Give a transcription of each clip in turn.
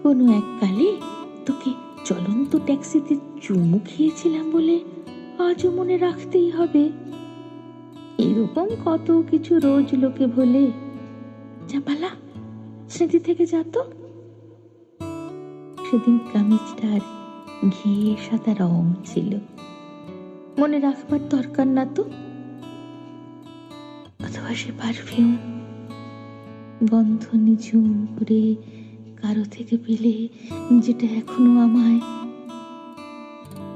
কোনো এককালে তোকে চলন্ত ট্যাক্সিতে চুমু খেয়েছিলাম বলে আজও মনে রাখতেই হবে। এরকম কত কিছু রোজ লোকে বলে। যা পালা, স্মৃতি থেকে যা তো। সেদিন কামিজটার ঘিয়ে সাদা রং ছিল, মনে রাখবার দরকার না তো? অথবা সে পারফিউম গন্ধ নিঝুম করে কারো থেকে পেলে, যেটা এখনো আমায়।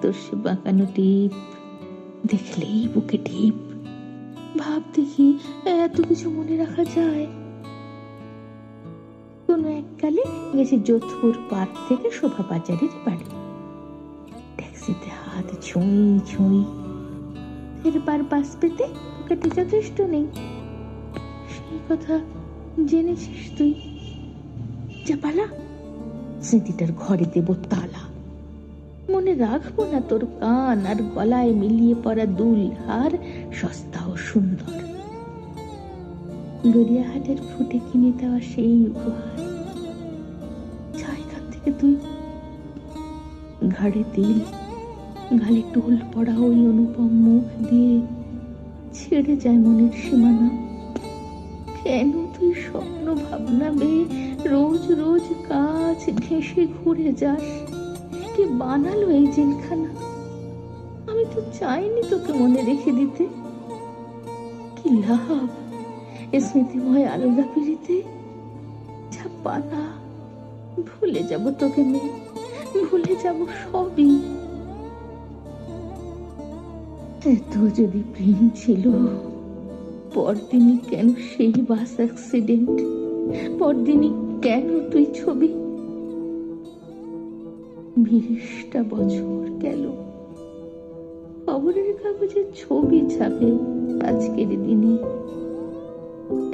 তোর সে বাঁকানো টিপ দেখলেই বুকে টিপ। ভাব দেখি, এত কিছু মনে রাখা যায়? কোনো এককালে গেছি যোধপুর পার্ক থেকে শোভা বাজারের বাড়ি। ট্যাক্সিতে হাত ছুঁই ছুঁই, এরবার বাস পেতে পকেটে যথেষ্ট নেই। সেই কথা জেনেছিস তুই। যা পালা, স্মৃতিটার ঘরে দেব তালা। মনে রাখবো না তোর কান আর গলায় মিলিয়ে পড়া দুল হার, সস্তা ও সুন্দর। গড়িয়াহাটের ফুটে কিনে দেওয়া সেই উপহার। যা এখান থেকে তুই। ঘাড়ে তিল, গালে টোল পড়া ওই অনুপম মুখ দিয়ে ছেড়ে যায় মনের সীমানা। কেন তুই স্বপ্ন ভাবনা বেয়ে রোজ রোজ কাজ ঘেঁষে ঘুরে যাস? কে বানালো এই জেলখানা? আমি তো চাইনি তোকে মনে রেখে দিতে। কি লাভ এ স্মৃতিময় আলাদা পিড়িতে? যা পালা, ভুলে যাব তোকে মেয়ে, ভুলে যাব সবই। এত যদি প্রেম ছিল, পরদিনই কেন সেই বাস অ্যাক্সিডেন্ট? পরদিনই কেন তুই ছবি? 20টা বছর গেল, খবরের কাগজে ছবি ছাপে আজকের দিনে।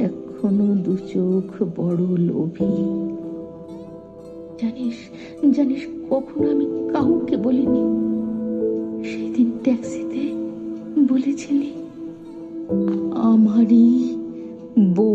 এখনো দু চোখ বড় লোভী। জানিস জানিস কখনো আমি কাউকে বলিনি। সেদিন ট্যাক্সিতে বলেছিলি আমারই বউ।